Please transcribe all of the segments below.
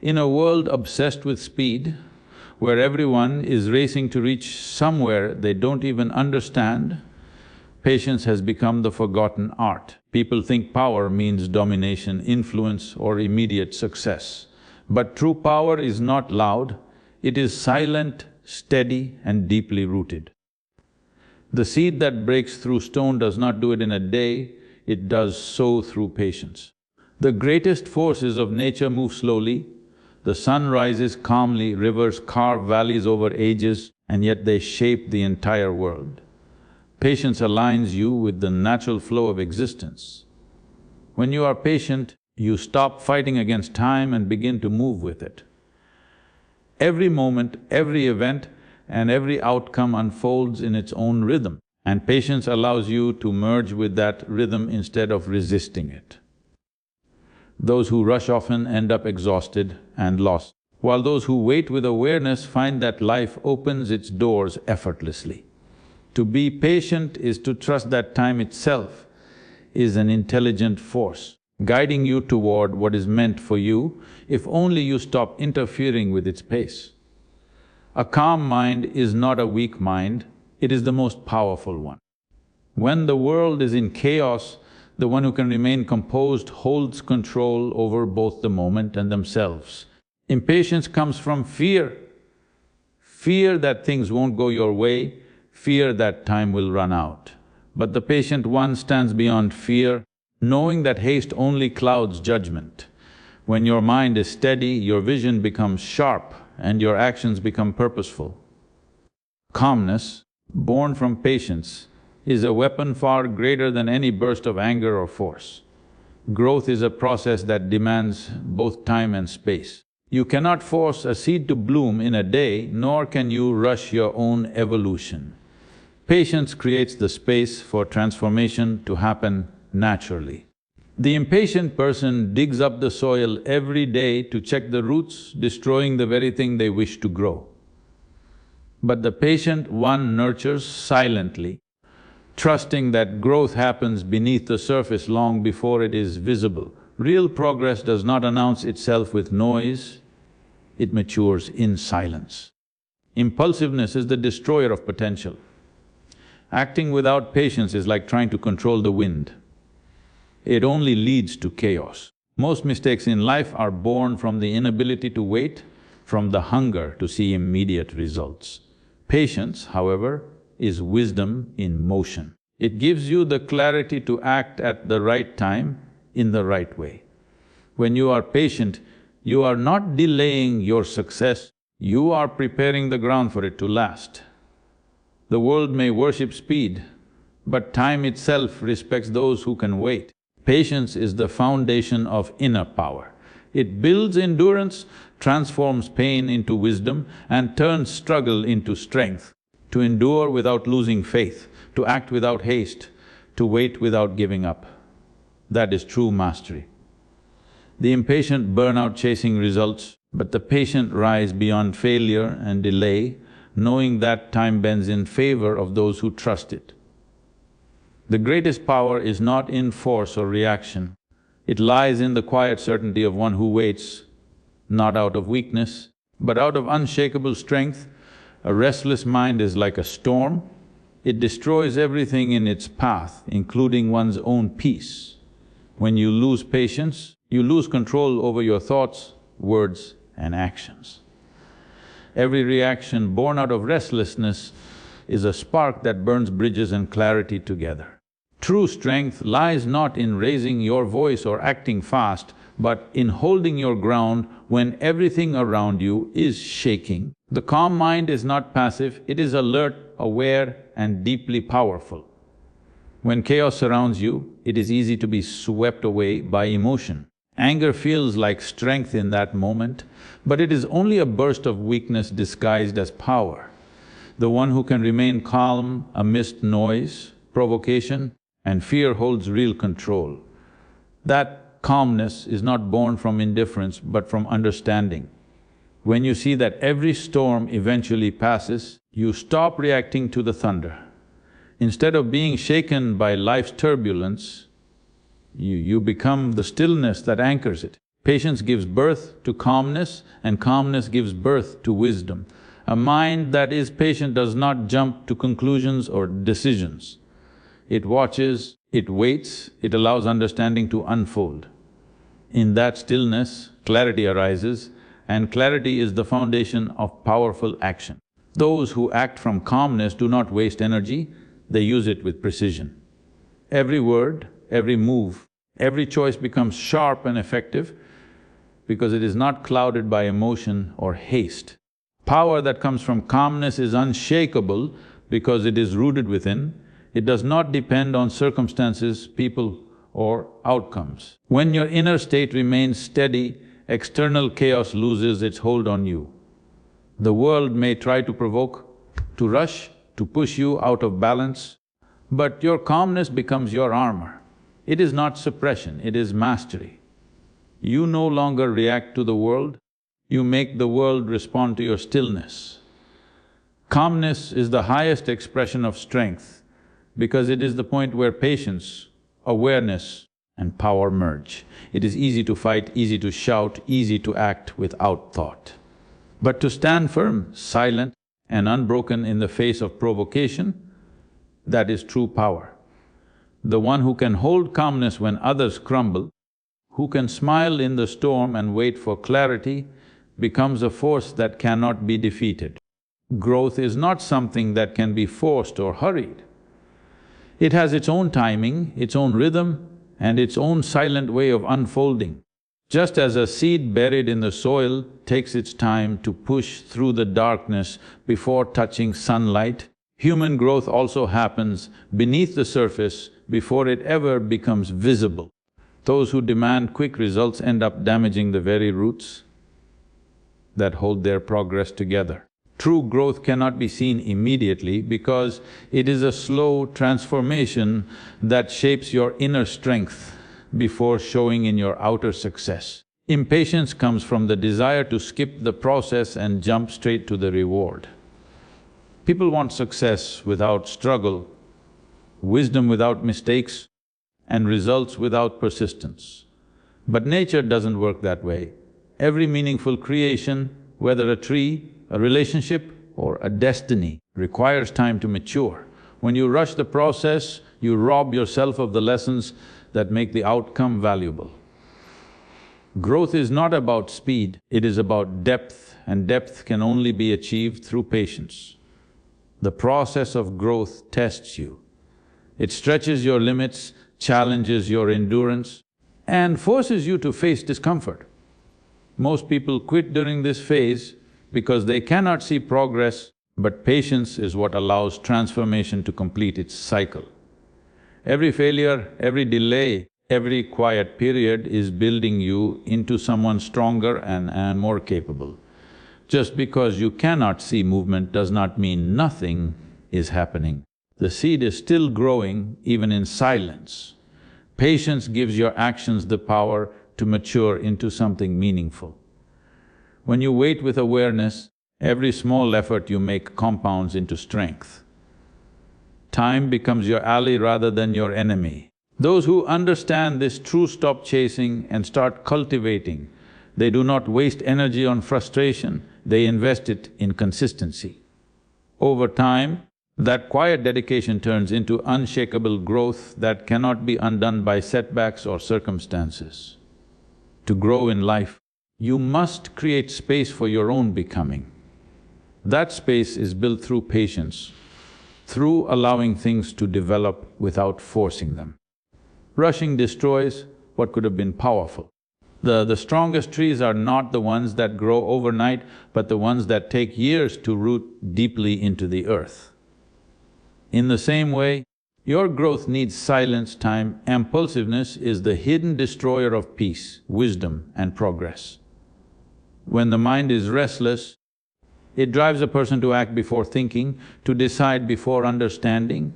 In a world obsessed with speed, where everyone is racing to reach somewhere they don't even understand, patience has become the forgotten art. People think power means domination, influence or immediate success. But true power is not loud, it is silent, steady and deeply rooted. The seed that breaks through stone does not do it in a day, it does so through patience. The greatest forces of nature move slowly. The sun rises calmly, rivers carve valleys over ages, and yet they shape the entire world. Patience aligns you with the natural flow of existence. When you are patient, you stop fighting against time and begin to move with it. Every moment, every event and every outcome unfolds in its own rhythm, and patience allows you to merge with that rhythm instead of resisting it. Those who rush often end up exhausted and lost, while those who wait with awareness find that life opens its doors effortlessly. To be patient is to trust that time itself is an intelligent force, guiding you toward what is meant for you, if only you stop interfering with its pace. A calm mind is not a weak mind, it is the most powerful one. When the world is in chaos, the one who can remain composed holds control over both the moment and themselves. Impatience comes from fear. Fear that things won't go your way, fear that time will run out. But the patient one stands beyond fear, knowing that haste only clouds judgment. When your mind is steady, your vision becomes sharp and your actions become purposeful. Calmness, born from patience, is a weapon far greater than any burst of anger or force. Growth is a process that demands both time and space. You cannot force a seed to bloom in a day, nor can you rush your own evolution. Patience creates the space for transformation to happen naturally. The impatient person digs up the soil every day to check the roots, destroying the very thing they wish to grow. But the patient one nurtures silently, trusting that growth happens beneath the surface long before it is visible. Real progress does not announce itself with noise, it matures in silence. Impulsiveness is the destroyer of potential. Acting without patience is like trying to control the wind. It only leads to chaos. Most mistakes in life are born from the inability to wait, from the hunger to see immediate results. Patience, however, is wisdom in motion. It gives you the clarity to act at the right time, in the right way. When you are patient, you are not delaying your success, you are preparing the ground for it to last. The world may worship speed, but time itself respects those who can wait. Patience is the foundation of inner power. It builds endurance, transforms pain into wisdom and turns struggle into strength. To endure without losing faith, to act without haste, to wait without giving up. That is true mastery. The impatient burn out chasing results, but the patient rise beyond failure and delay, knowing that time bends in favor of those who trust it. The greatest power is not in force or reaction, it lies in the quiet certainty of one who waits, not out of weakness, but out of unshakable strength. A restless mind is like a storm, it destroys everything in its path, including one's own peace. When you lose patience, you lose control over your thoughts, words and actions. Every reaction born out of restlessness is a spark that burns bridges and clarity together. True strength lies not in raising your voice or acting fast, but in holding your ground when everything around you is shaking. The calm mind is not passive, it is alert, aware and deeply powerful. When chaos surrounds you, it is easy to be swept away by emotion. Anger feels like strength in that moment, but it is only a burst of weakness disguised as power. The one who can remain calm amidst noise, provocation and fear holds real control. That calmness is not born from indifference but from understanding. When you see that every storm eventually passes, you stop reacting to the thunder. Instead of being shaken by life's turbulence, you become the stillness that anchors it. Patience gives birth to calmness, and calmness gives birth to wisdom. A mind that is patient does not jump to conclusions or decisions. It watches, it waits, it allows understanding to unfold. In that stillness, clarity arises, and clarity is the foundation of powerful action. Those who act from calmness do not waste energy, they use it with precision. Every word, every move, every choice becomes sharp and effective because it is not clouded by emotion or haste. Power that comes from calmness is unshakable because it is rooted within. It does not depend on circumstances, people, or outcomes. When your inner state remains steady, external chaos loses its hold on you. The world may try to provoke, to rush, to push you out of balance, but your calmness becomes your armor. It is not suppression, it is mastery. You no longer react to the world, you make the world respond to your stillness. Calmness is the highest expression of strength because it is the point where patience, awareness and power merge. It is easy to fight, easy to shout, easy to act without thought. But to stand firm, silent and unbroken in the face of provocation, that is true power. The one who can hold calmness when others crumble, who can smile in the storm and wait for clarity, becomes a force that cannot be defeated. Growth is not something that can be forced or hurried. It has its own timing, its own rhythm, and its own silent way of unfolding. Just as a seed buried in the soil takes its time to push through the darkness before touching sunlight, human growth also happens beneath the surface before it ever becomes visible. Those who demand quick results end up damaging the very roots that hold their progress together. True growth cannot be seen immediately because it is a slow transformation that shapes your inner strength before showing in your outer success. Impatience comes from the desire to skip the process and jump straight to the reward. People want success without struggle, wisdom without mistakes, and results without persistence. But nature doesn't work that way. Every meaningful creation, whether a tree, a relationship or a destiny, requires time to mature. When you rush the process, you rob yourself of the lessons that make the outcome valuable. Growth is not about speed, it is about depth, and depth can only be achieved through patience. The process of growth tests you. It stretches your limits, challenges your endurance, and forces you to face discomfort. Most people quit during this phase because they cannot see progress, but patience is what allows transformation to complete its cycle. Every failure, every delay, every quiet period is building you into someone stronger and more capable. Just because you cannot see movement does not mean nothing is happening. The seed is still growing even in silence. Patience gives your actions the power to mature into something meaningful. When you wait with awareness, every small effort you make compounds into strength. Time becomes your ally rather than your enemy. Those who understand this true stop chasing and start cultivating. They do not waste energy on frustration, they invest it in consistency. Over time, that quiet dedication turns into unshakable growth that cannot be undone by setbacks or circumstances. To grow in life, you must create space for your own becoming. That space is built through patience, through allowing things to develop without forcing them. Rushing destroys what could have been powerful. The strongest trees are not the ones that grow overnight, but the ones that take years to root deeply into the earth. In the same way, your growth needs silence, time. Impulsiveness is the hidden destroyer of peace, wisdom and progress. When the mind is restless, it drives a person to act before thinking, to decide before understanding,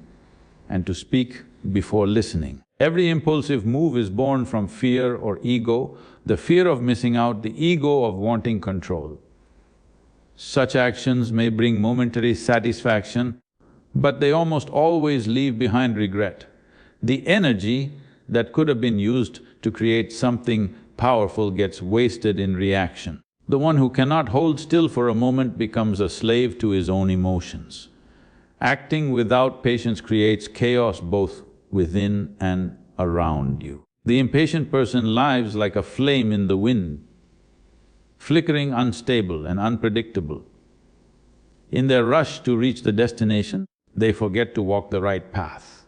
and to speak before listening. Every impulsive move is born from fear or ego, the fear of missing out, the ego of wanting control. Such actions may bring momentary satisfaction, but they almost always leave behind regret. The energy that could have been used to create something powerful gets wasted in reaction. The one who cannot hold still for a moment becomes a slave to his own emotions. Acting without patience creates chaos both within and around you. The impatient person lives like a flame in the wind, flickering, unstable and unpredictable. In their rush to reach the destination, they forget to walk the right path.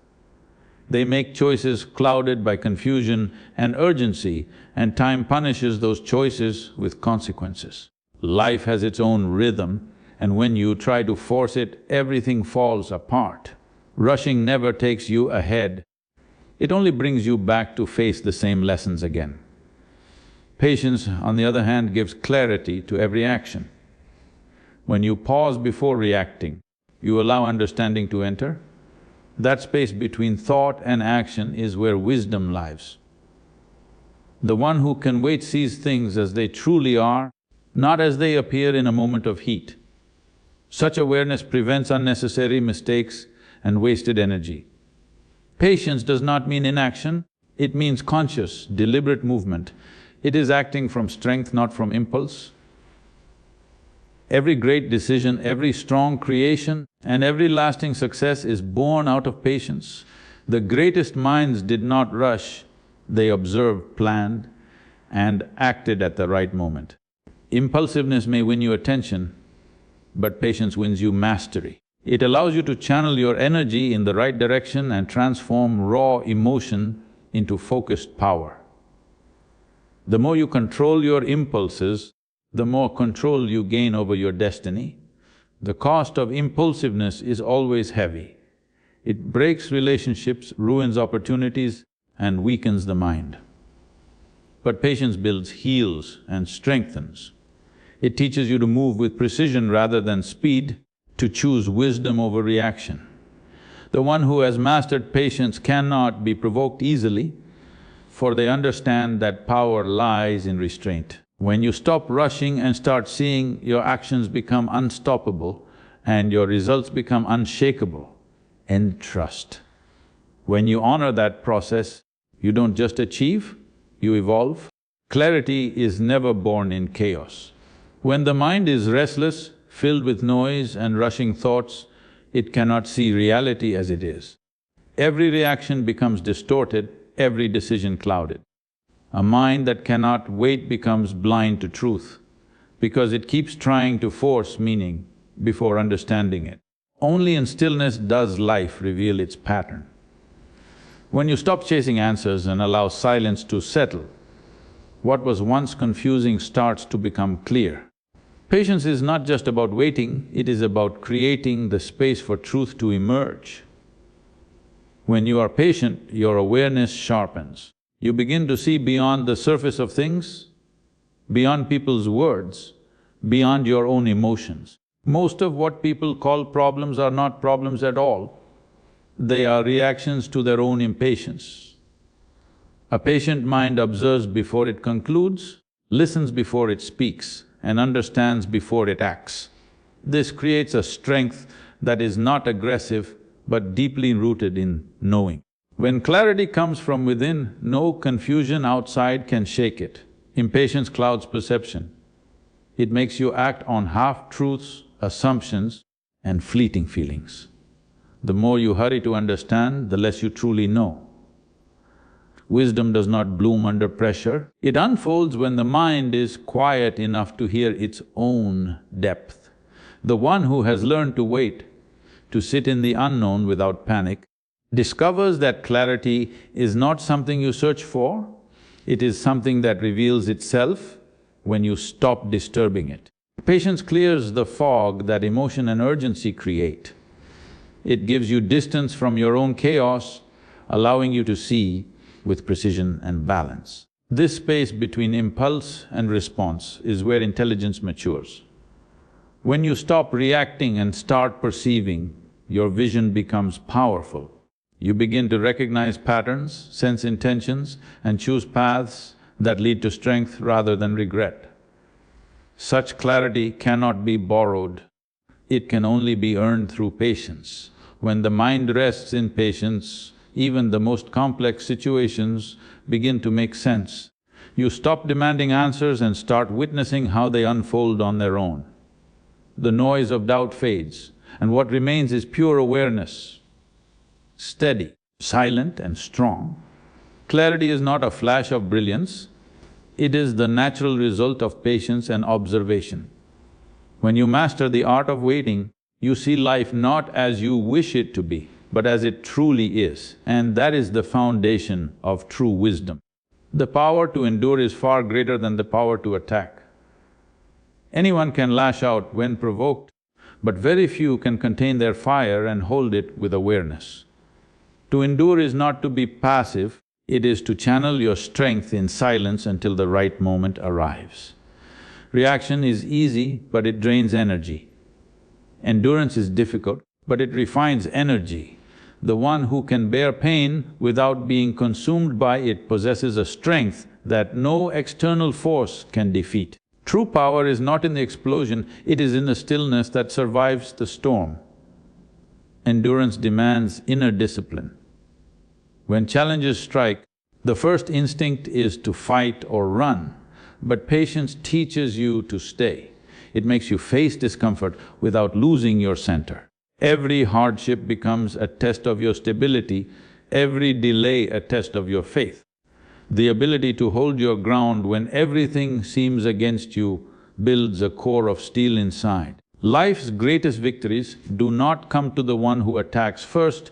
They make choices clouded by confusion and urgency, and time punishes those choices with consequences. Life has its own rhythm, and when you try to force it, everything falls apart. Rushing never takes you ahead, it only brings you back to face the same lessons again. Patience, on the other hand, gives clarity to every action. When you pause before reacting, you allow understanding to enter. That space between thought and action is where wisdom lies. The one who can wait sees things as they truly are, not as they appear in a moment of heat. Such awareness prevents unnecessary mistakes and wasted energy. Patience does not mean inaction, it means conscious, deliberate movement. It is acting from strength, not from impulse. Every great decision, every strong creation and every lasting success is born out of patience. The greatest minds did not rush, they observed, planned and acted at the right moment. Impulsiveness may win you attention, but patience wins you mastery. It allows you to channel your energy in the right direction and transform raw emotion into focused power. The more you control your impulses, the more control you gain over your destiny. The cost of impulsiveness is always heavy. It breaks relationships, ruins opportunities and weakens the mind. But patience builds, heals and strengthens. It teaches you to move with precision rather than speed, to choose wisdom over reaction. The one who has mastered patience cannot be provoked easily, for they understand that power lies in restraint. When you stop rushing and start seeing, your actions become unstoppable and your results become unshakable. Entrust. When you honor that process, you don't just achieve, you evolve. Clarity is never born in chaos. When the mind is restless, filled with noise and rushing thoughts, it cannot see reality as it is. Every reaction becomes distorted, every decision clouded. A mind that cannot wait becomes blind to truth because it keeps trying to force meaning before understanding it. Only in stillness does life reveal its pattern. When you stop chasing answers and allow silence to settle, what was once confusing starts to become clear. Patience is not just about waiting, it is about creating the space for truth to emerge. When you are patient, your awareness sharpens. You begin to see beyond the surface of things, beyond people's words, beyond your own emotions. Most of what people call problems are not problems at all. They are reactions to their own impatience. A patient mind observes before it concludes, listens before it speaks, and understands before it acts. This creates a strength that is not aggressive but deeply rooted in knowing. When clarity comes from within, no confusion outside can shake it. Impatience clouds perception. It makes you act on half-truths, assumptions and fleeting feelings. The more you hurry to understand, the less you truly know. Wisdom does not bloom under pressure, it unfolds when the mind is quiet enough to hear its own depth. The one who has learned to wait, to sit in the unknown without panic, discovers that clarity is not something you search for, it is something that reveals itself when you stop disturbing it. Patience clears the fog that emotion and urgency create. It gives you distance from your own chaos, allowing you to see with precision and balance. This space between impulse and response is where intelligence matures. When you stop reacting and start perceiving, your vision becomes powerful. You begin to recognize patterns, sense intentions and choose paths that lead to strength rather than regret. Such clarity cannot be borrowed, it can only be earned through patience. When the mind rests in patience, even the most complex situations begin to make sense. You stop demanding answers and start witnessing how they unfold on their own. The noise of doubt fades, and what remains is pure awareness, steady, silent and strong. Clarity is not a flash of brilliance, it is the natural result of patience and observation. When you master the art of waiting, you see life not as you wish it to be, but as it truly is, and that is the foundation of true wisdom. The power to endure is far greater than the power to attack. Anyone can lash out when provoked, but very few can contain their fire and hold it with awareness. To endure is not to be passive, it is to channel your strength in silence until the right moment arrives. Reaction is easy, but it drains energy. Endurance is difficult, but it refines energy. The one who can bear pain without being consumed by it possesses a strength that no external force can defeat. True power is not in the explosion, it is in the stillness that survives the storm. Endurance demands inner discipline. When challenges strike, the first instinct is to fight or run, but patience teaches you to stay. It makes you face discomfort without losing your center. Every hardship becomes a test of your stability, every delay a test of your faith. The ability to hold your ground when everything seems against you builds a core of steel inside. Life's greatest victories do not come to the one who attacks first,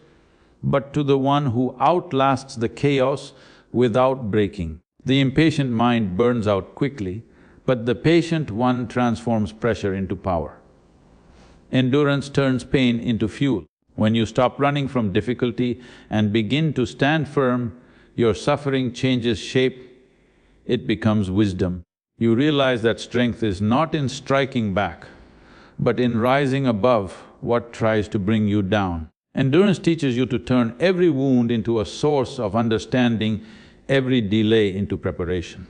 but to the one who outlasts the chaos without breaking. The impatient mind burns out quickly, but the patient one transforms pressure into power. Endurance turns pain into fuel. When you stop running from difficulty and begin to stand firm, your suffering changes shape, it becomes wisdom. You realize that strength is not in striking back, but in rising above what tries to bring you down. Endurance teaches you to turn every wound into a source of understanding, every delay into preparation.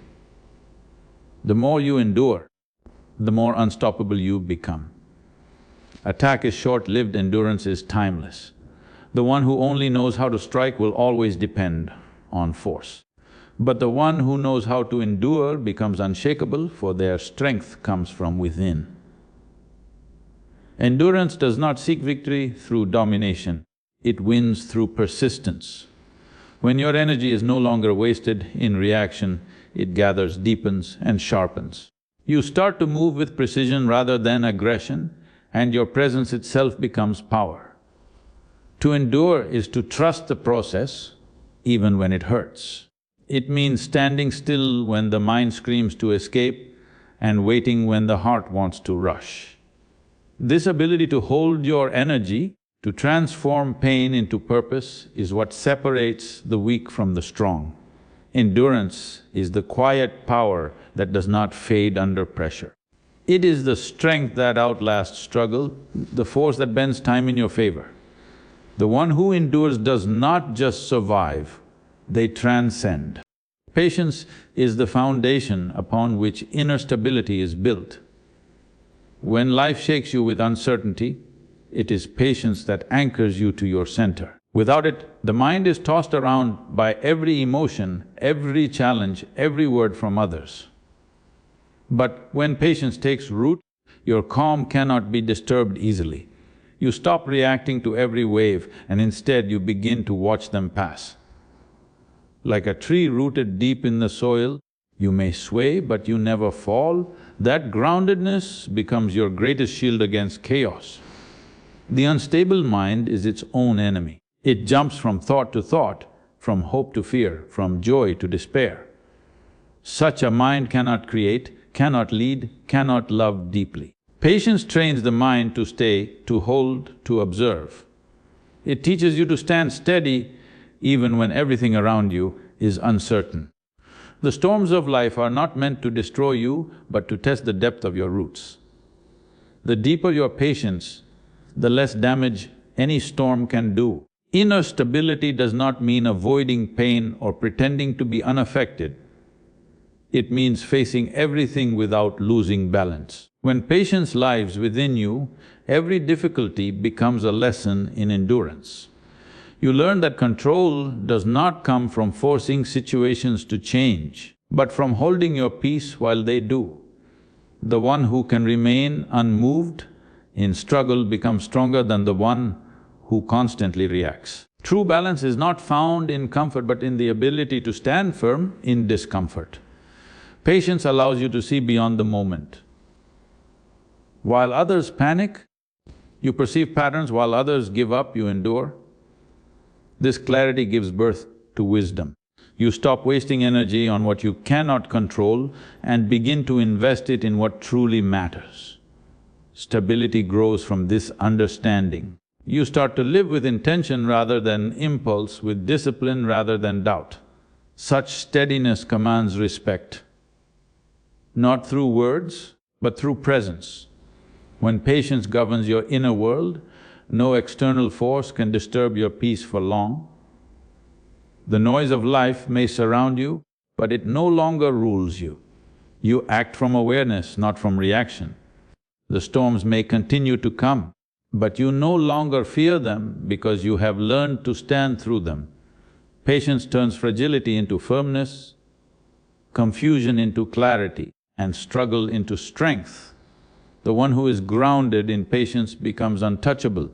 The more you endure, the more unstoppable you become. Attack is short-lived, endurance is timeless. The one who only knows how to strike will always depend on force. But the one who knows how to endure becomes unshakable, for their strength comes from within. Endurance does not seek victory through domination, it wins through persistence. When your energy is no longer wasted in reaction, it gathers, deepens and sharpens. You start to move with precision rather than aggression, and your presence itself becomes power. To endure is to trust the process even when it hurts. It means standing still when the mind screams to escape and waiting when the heart wants to rush. This ability to hold your energy, to transform pain into purpose, is what separates the weak from the strong. Endurance is the quiet power that does not fade under pressure. It is the strength that outlasts struggle, the force that bends time in your favor. The one who endures does not just survive, they transcend. Patience is the foundation upon which inner stability is built. When life shakes you with uncertainty, it is patience that anchors you to your center. Without it, the mind is tossed around by every emotion, every challenge, every word from others. But when patience takes root, your calm cannot be disturbed easily. You stop reacting to every wave and instead you begin to watch them pass. Like a tree rooted deep in the soil, you may sway but you never fall. That groundedness becomes your greatest shield against chaos. The unstable mind is its own enemy. It jumps from thought to thought, from hope to fear, from joy to despair. Such a mind cannot create, cannot lead, cannot love deeply. Patience trains the mind to stay, to hold, to observe. It teaches you to stand steady even when everything around you is uncertain. The storms of life are not meant to destroy you, but to test the depth of your roots. The deeper your patience, the less damage any storm can do. Inner stability does not mean avoiding pain or pretending to be unaffected. It means facing everything without losing balance. When patience lives within you, every difficulty becomes a lesson in endurance. You learn that control does not come from forcing situations to change. but from holding your peace while they do. The one who can remain unmoved in struggle becomes stronger than the one who constantly reacts. True balance is not found in comfort but in the ability to stand firm in discomfort. Patience allows you to see beyond the moment. While others panic, you perceive patterns, while others give up, you endure. This clarity gives birth to wisdom. You stop wasting energy on what you cannot control and begin to invest it in what truly matters. Stability grows from this understanding. You start to live with intention rather than impulse, with discipline rather than doubt. Such steadiness commands respect, not through words, but through presence. When patience governs your inner world, no external force can disturb your peace for long. The noise of life may surround you, but it no longer rules you. You act from awareness, not from reaction. The storms may continue to come, but you no longer fear them because you have learned to stand through them. Patience turns fragility into firmness, confusion into clarity, and struggle into strength. The one who is grounded in patience becomes untouchable,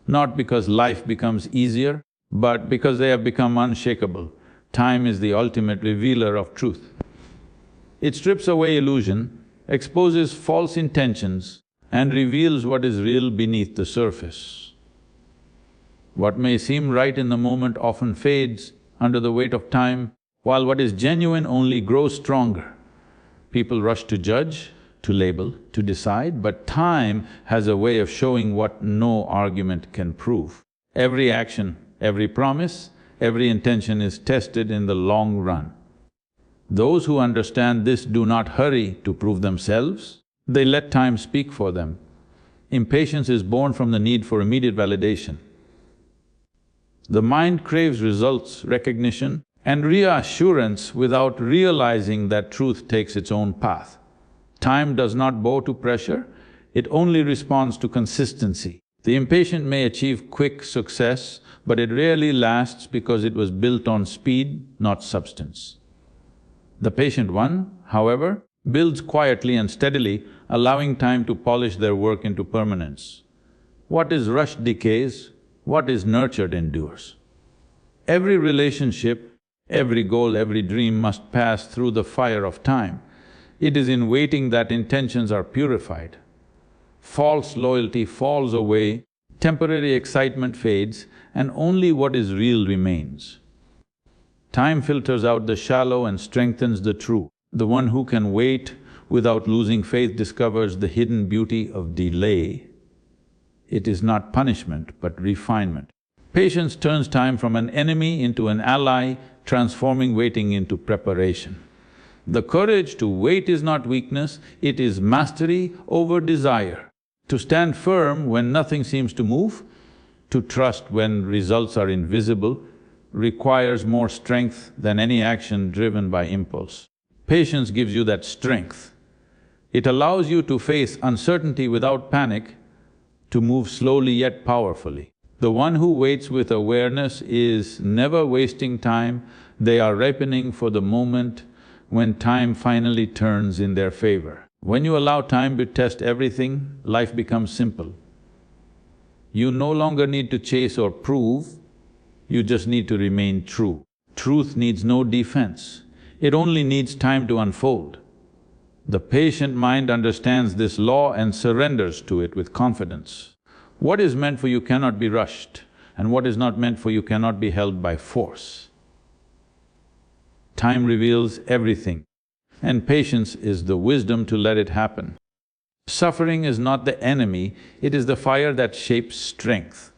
not because life becomes easier, but because they have become unshakable. Time is the ultimate revealer of truth. It strips away illusion, exposes false intentions, and reveals what is real beneath the surface. What may seem right in the moment often fades under the weight of time, while what is genuine only grows stronger. People rush to judge, to label, to decide, but time has a way of showing what no argument can prove. Every action, every promise, every intention is tested in the long run. Those who understand this do not hurry to prove themselves, they let time speak for them. Impatience is born from the need for immediate validation. The mind craves results, recognition, and reassurance without realizing that truth takes its own path. Time does not bow to pressure, it only responds to consistency. The impatient may achieve quick success, but it rarely lasts because it was built on speed, not substance. The patient one, however, builds quietly and steadily, allowing time to polish their work into permanence. What is rushed decays, what is nurtured endures. Every relationship, every goal, every dream must pass through the fire of time. It is in waiting that intentions are purified. False loyalty falls away, temporary excitement fades, and only what is real remains. Time filters out the shallow and strengthens the true. The one who can wait without losing faith discovers the hidden beauty of delay. It is not punishment, but refinement. Patience turns time from an enemy into an ally, transforming waiting into preparation. The courage to wait is not weakness, it is mastery over desire. To stand firm when nothing seems to move, to trust when results are invisible, requires more strength than any action driven by impulse. Patience gives you that strength. It allows you to face uncertainty without panic, to move slowly yet powerfully. The one who waits with awareness is never wasting time, they are ripening for the moment when time finally turns in their favor. When you allow time to test everything, life becomes simple. You no longer need to chase or prove, you just need to remain true. Truth needs no defense, it only needs time to unfold. The patient mind understands this law and surrenders to it with confidence. What is meant for you cannot be rushed, and what is not meant for you cannot be held by force. Time reveals everything, and patience is the wisdom to let it happen. Suffering is not the enemy, it is the fire that shapes strength.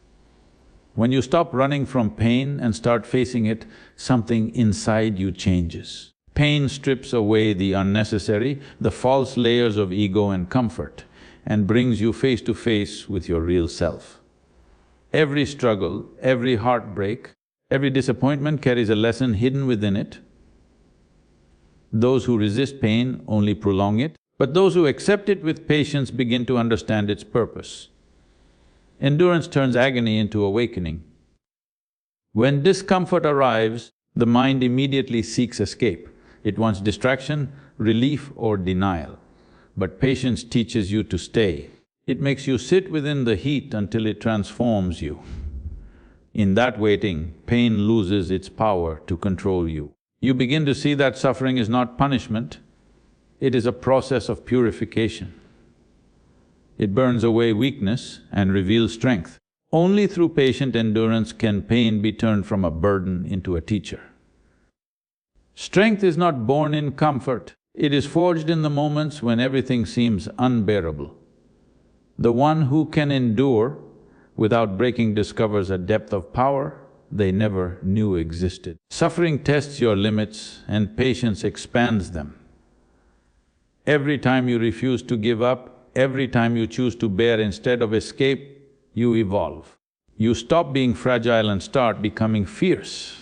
When you stop running from pain and start facing it, something inside you changes. Pain strips away the unnecessary, the false layers of ego and comfort, and brings you face to face with your real self. Every struggle, every heartbreak, every disappointment carries a lesson hidden within it. Those who resist pain only prolong it, but those who accept it with patience begin to understand its purpose. Endurance turns agony into awakening. When discomfort arrives, the mind immediately seeks escape. It wants distraction, relief or denial. But patience teaches you to stay. It makes you sit within the heat until it transforms you. In that waiting, pain loses its power to control you. You begin to see that suffering is not punishment, it is a process of purification. It burns away weakness and reveals strength. Only through patient endurance can pain be turned from a burden into a teacher. Strength is not born in comfort, it is forged in the moments when everything seems unbearable. The one who can endure without breaking discovers a depth of power they never knew existed. Suffering tests your limits and patience expands them. Every time you refuse to give up, every time you choose to bear instead of escape, you evolve. You stop being fragile and start becoming fierce.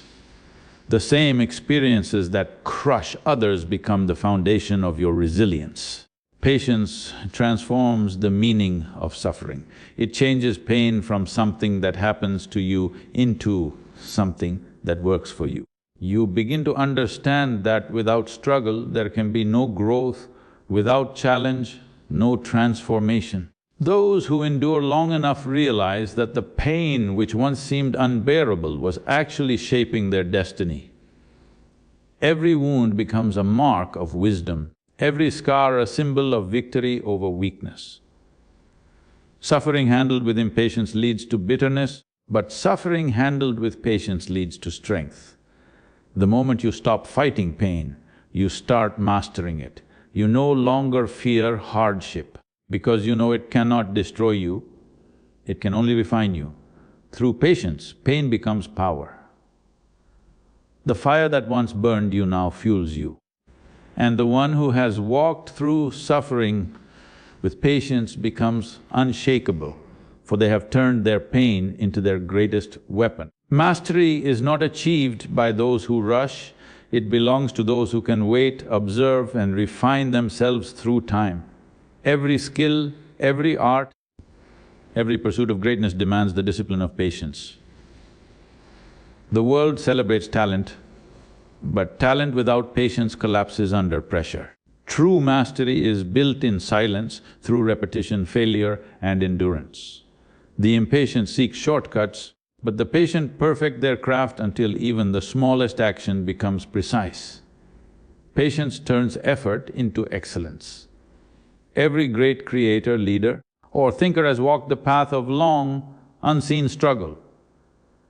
The same experiences that crush others become the foundation of your resilience. Patience transforms the meaning of suffering. It changes pain from something that happens to you into something that works for you. You begin to understand that without struggle, there can be no growth, without challenge, no transformation. Those who endure long enough realize that the pain which once seemed unbearable was actually shaping their destiny. Every wound becomes a mark of wisdom, every scar a symbol of victory over weakness. Suffering handled with impatience leads to bitterness, but suffering handled with patience leads to strength. The moment you stop fighting pain, you start mastering it. You no longer fear hardship, because you know it cannot destroy you, it can only refine you. Through patience, pain becomes power. The fire that once burned you now fuels you. And the one who has walked through suffering with patience becomes unshakable, for they have turned their pain into their greatest weapon. Mastery is not achieved by those who rush, it belongs to those who can wait, observe and refine themselves through time. Every skill, every art, every pursuit of greatness demands the discipline of patience. The world celebrates talent, but talent without patience collapses under pressure. True mastery is built in silence through repetition, failure and endurance. The impatient seek shortcuts, but the patient perfect their craft until even the smallest action becomes precise. Patience turns effort into excellence. Every great creator, leader or thinker has walked the path of long, unseen struggle.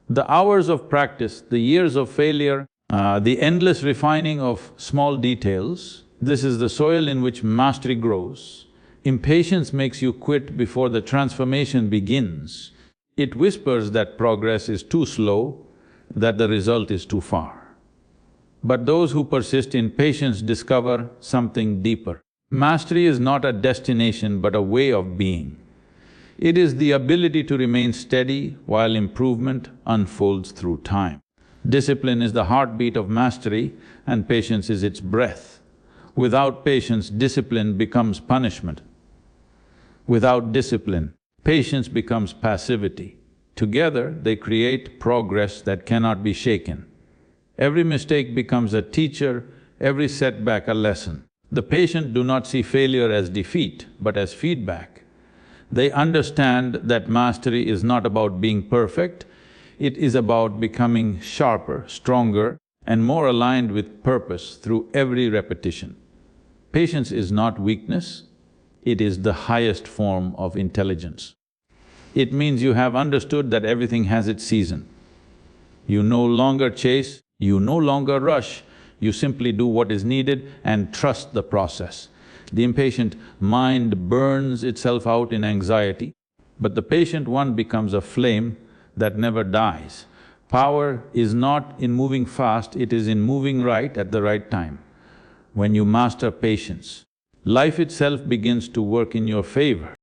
The hours of practice, the years of failure, the endless refining of small details, this is the soil in which mastery grows. Impatience makes you quit before the transformation begins. It whispers that progress is too slow, that the result is too far. But those who persist in patience discover something deeper. Mastery is not a destination but a way of being. It is the ability to remain steady while improvement unfolds through time. Discipline is the heartbeat of mastery and patience is its breath. Without patience, discipline becomes punishment. Without discipline, patience becomes passivity. Together, they create progress that cannot be shaken. Every mistake becomes a teacher, every setback a lesson. The patient do not see failure as defeat, but as feedback. They understand that mastery is not about being perfect, it is about becoming sharper, stronger and more aligned with purpose through every repetition. Patience is not weakness, it is the highest form of intelligence. It means you have understood that everything has its season. You no longer chase, you no longer rush, you simply do what is needed and trust the process. The impatient mind burns itself out in anxiety, but the patient one becomes a flame that never dies. Power is not in moving fast, it is in moving right at the right time. When you master patience, life itself begins to work in your favor.